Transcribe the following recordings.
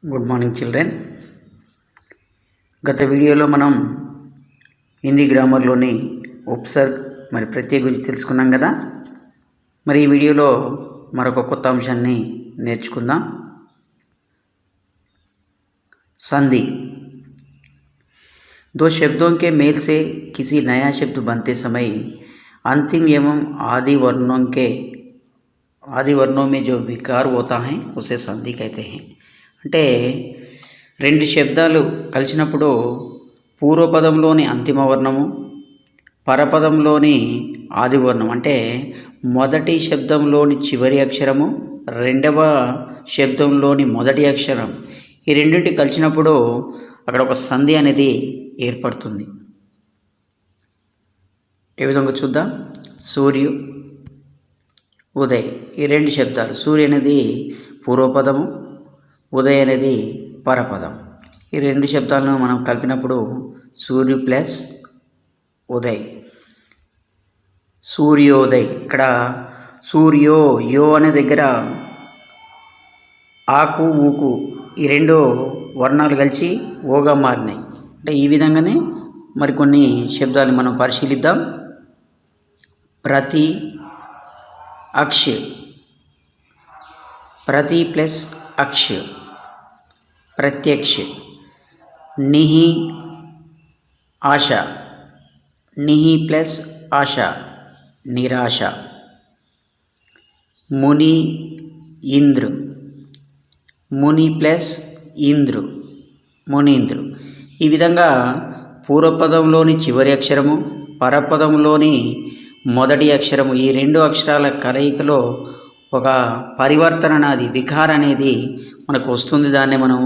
Good morning children. గత వీడియోలో మనం హిందీ గ్రామర్లోని ఉపసర్గ్ మరి ప్రత్యేక గురించి తెలుసుకున్నాం కదా. మరి ఈ వీడియోలో మరొక కొత్త అంశాన్ని నేర్చుకుందాం. संधि दो शब्दों के मेल से किसी नया शब्द बनते समय अंतिम एवं आदि वर्णों में जो विकार होता है उसे संधि कहते हैं. అంటే రెండు శబ్దాలు కలిసినప్పుడు పూర్వపదంలోని అంతిమ వర్ణము, పరపదంలోని ఆది వర్ణం అంటే మొదటి శబ్దంలోని చివరి అక్షరము, రెండవ శబ్దంలోని మొదటి అక్షరం, ఈ రెండింటి కలిసినప్పుడు అక్కడ ఒక సంధి అనేది ఏర్పడుతుంది. ఏ విధంగా చూద్దాం. సూర్యు, ఉదయ్ ఈ రెండు శబ్దాలు, సూర్య అనేది పూర్వపదము, ఉదయ్ అనేది పరపదం. ఈ రెండు శబ్దాలను మనం కలిపినప్పుడు సూర్యు ప్లస్ ఉదయ్, సూర్యోదయ్. ఇక్కడ సూర్యో యో అనే దగ్గర ఆకు ఊకు ఈ రెండు వర్ణాలు కలిసి ఓగా మారినాయి. అంటే ఈ విధంగానే మరికొన్ని శబ్దాలు మనం పరిశీలిద్దాం. ప్రతి, అక్ష, ప్రతి ప్లస్ అక్ష, ప్రత్యక్ష. నిహి, ఆశ, నిహి ప్లస్ ఆశ, నిరాశ. ముని, ఇంద్రు, ముని ప్లస్ ఇంద్రు, మునీంద్రు. ఈ విధంగా పూర్వపదంలోని చివరి అక్షరము, పరపదంలోని మొదటి అక్షరము, ఈ రెండు అక్షరాల కలయికలో ఒక పరివర్తన అనేది, వికార అనేది మనకు వస్తుంది. దాన్ని మనం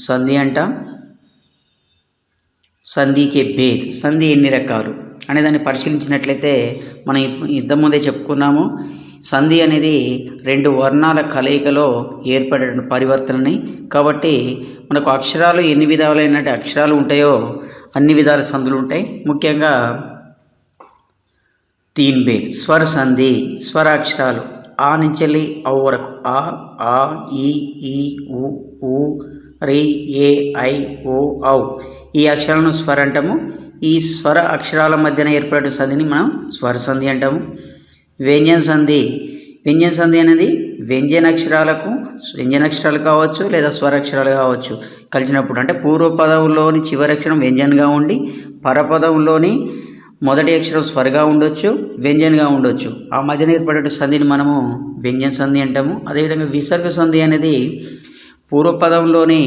సంధి అంటాం. సంధికే భేద్, సంధి ఎన్ని రకాలు అనే దాన్ని పరిశీలించినట్లయితే మనం ఇంతకుముందే చెప్పుకున్నాము. సంధి అనేది రెండు వర్ణాల కలయికలో ఏర్పడే పరివర్తనని. కాబట్టి మనకు అక్షరాలు ఎన్ని విధాలైన అక్షరాలు ఉంటాయో అన్ని విధాల సంధులు ఉంటాయి. ముఖ్యంగా తీన్ భేద్, స్వర సంధి, స్వరాక్షరాలు ఆ నుంచి వెళ్ళి ఔ వరకు, ఆ ఈ ఉ రి ఏ ఐ ఓ ఔ ఈ అక్షరాలను స్వర అంటాము. ఈ స్వర అక్షరాల మధ్యన ఏర్పడే సంధిని మనం స్వర సంధి అంటాము. వ్యంజన సంధి, వ్యంజన సంధి అనేది వ్యంజనాక్షరాలు కావచ్చు లేదా స్వరాక్షరాలు కావచ్చు కలిసినప్పుడు, అంటే పూర్వపదంలోని చివరి అక్షరం వ్యంజనగా ఉండి పరపదంలోని మొదటి అక్షరం స్వరగా ఉండొచ్చు, వ్యంజనగా ఉండొచ్చు. ఆ మధ్యన ఏర్పడే సంధిని మనము వ్యంజన సంధి అంటాము. అదేవిధంగా విసర్గ సంధి అనేది పూర్వపదంలోని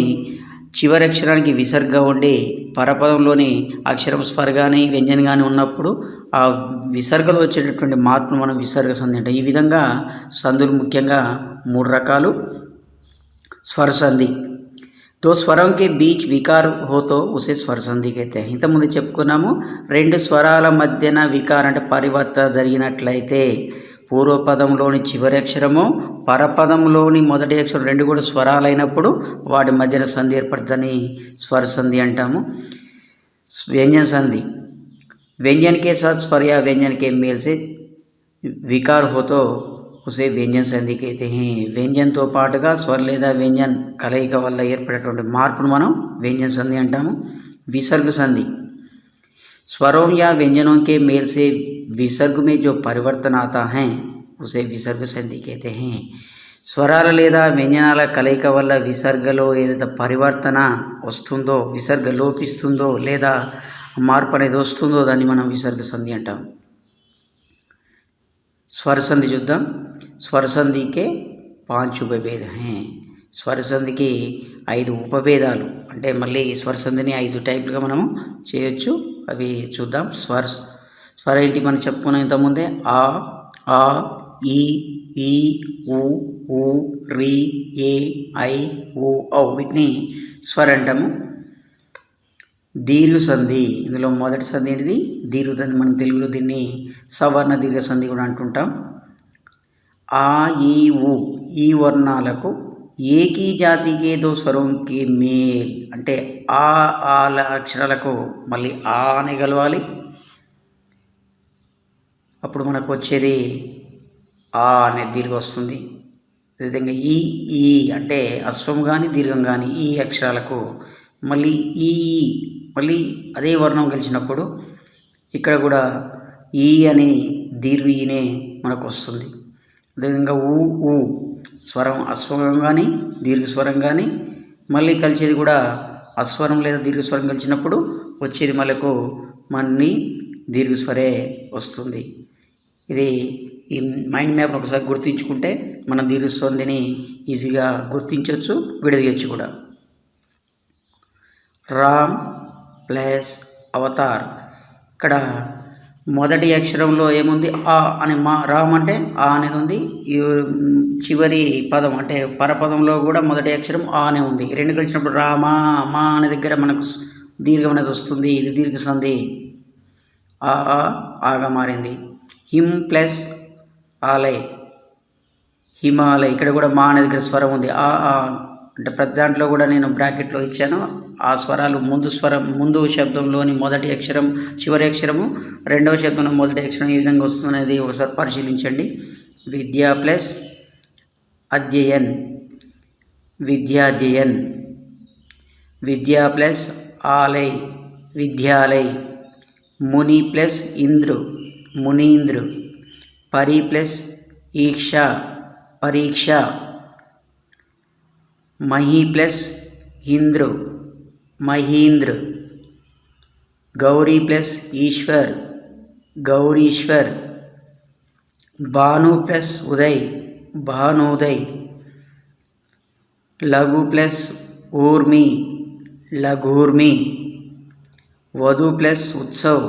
చివరి అక్షరానికి విసర్గగా ఉండి పరపదంలోని అక్షరం స్వర కానీ వ్యంజన కానీ ఉన్నప్పుడు ఆ విసర్గలో వచ్చేటటువంటి మార్పును మనం విసర్గ సంధి అంటాం. ఈ విధంగా సంధులు ముఖ్యంగా మూడు రకాలు. స్వర సంధి, దో స్వరం కే బీచ్ వికార్ హోతో ఉసే స్వర సంధి అయితే. ఇంతకుముందు చెప్పుకున్నాము, రెండు స్వరాల మధ్యన వికారం అంటే పరివర్తన జరిగినట్లయితే పూర్వపదంలోని చివరి అక్షరము, పరపదంలోని మొదటి అక్షరం రెండు కూడా స్వరాలైనప్పుడు వాటి మధ్యన సంధి ఏర్పడుతుందని స్వర సంధి అంటాము. వ్యంజన సంధి, व्यंजन के साथ स्वर या व्यंजन के मेल से विकार हो तो उसे व्यंजन संधि कहते हैं. వ్యంజన్తో పాటుగా స్వర లేదా వ్యంజన్ కలయిక వల్ల ఏర్పడేటువంటి మార్పును మనం వ్యంజన సంధి అంటాము. विसर्ग संधि, स्वरों या व्यंजनों के मेल से विसर्ग में जो परिवर्तन आता है उसे विसर्ग संधि कहते हैं. స్వరాల లేదా వ్యంజనాల కలయిక వల్ల విసర్గలో ఏదైతే పరివర్తన వస్తుందో, విసర్గ లోపిస్తుందో లేదా మార్పు అనేది వస్తుందో దాన్ని మనం విసర్గ సంధి అంటాం. స్వర సంధి చూద్దాం. స్వర సంధికే 5 ఉపభేద హై. స్వర సంధికి 5 ఉపభేదాలు, అంటే మళ్ళీ స్వర సంధిని 5 టైప్లుగా మనము చేయొచ్చు. అవి చూద్దాం. స్వర ఏంటి మనం చెప్పుకున్నాం ఇంతకుముందే, ఆ ఈ ఉ రి ఏ ఐ ఓ ఔ వీటిని స్వర అంటాము. దీర్ఘ సంధి, ఇందులో మొదటి సంధి ఏంటిది దీర్ఘ సంధి. మనం తెలుగులో దీన్ని సవర్ణ దీర్ఘ సంధి కూడా అంటుంటాం. ఆ ఈ ఉ ఈ వర్ణాలకు ఏకీ జాతికే దో స్వరంకి మేల్, అంటే ఆల అక్షరాలకు మళ్ళీ ఆ అని కలవాలి. అప్పుడు మనకు వచ్చేది ఆ అనే దీర్ఘ వస్తుంది. అదేవిధంగా ఈ అంటే అశ్వం కానీ దీర్ఘం కానీ ఈ అక్షరాలకు మళ్ళీ మళ్ళీ అదే వర్ణం కలిసినప్పుడు ఇక్కడ కూడా ఈ అని దీర్ఘ ఈనే మనకు వస్తుంది. అదేవిధంగా ఊ స్వరం అస్వరం కానీ దీర్ఘ స్వరం కానీ మళ్ళీ కలిసేది కూడా అస్వరం లేదా దీర్ఘ స్వరం కలిసినప్పుడు వచ్చేది మళ్ళీ దీర్ఘస్వరే వస్తుంది. ఇది ఈ మైండ్ మ్యాప్ ఒకసారి గుర్తించుకుంటే మనం దీర్ఘస్వందిని ఈజీగా గుర్తించవచ్చు, విడదీయచ్చు కూడా. Ram plus Avatar. ఇక్కడ మొదటి అక్షరంలో ఏముంది? ఆ అని రామ్ అంటే ఆ అనేది ఉంది. చివరి పదం అంటే పరపదంలో కూడా మొదటి అక్షరం ఆ అనే ఉంది. రెండు కలిసినప్పుడు రామా మా అనే దగ్గర మనకు దీర్ఘం అనేది వస్తుంది. ఇది దీర్ఘ సంధి ఆగా మారింది. హిమ్ ప్లస్ ఆలయ్ హిమాలయ్. ఇక్కడ కూడా మా అనే దగ్గర స్వరం ఉంది. అంటే ప్రతి దాంట్లో కూడా నేను బ్రాకెట్లో ఇచ్చాను. ఆ స్వరాలు ముందు శబ్దంలోని మొదటి అక్షరం చివరి అక్షరము, రెండవ శబ్దంలో మొదటి అక్షరం ఏ విధంగా వస్తుందనేది ఒకసారి పరిశీలించండి. విద్య ప్లస్ అధ్యయన్ విద్యాధ్యయన్. విద్యా ప్లస్ ఆలయ్ విద్యాలయ్. ముని ప్లస్ ఇంద్రు మునీంద్రు. పరి ప్లస్ ఈక్ష పరీక్ష. మహి ప్లస్ ఇంద్రు మహీంద్ర. గౌరీ ప్లస్ ఈశ్వర్ గౌరీశ్వర్. భాను ప్లస్ ఉదయ్ భానుదయ్. లఘు ప్లస్ ఊర్మి లఘూర్మి. వధు ప్లస్ ఉత్సవ్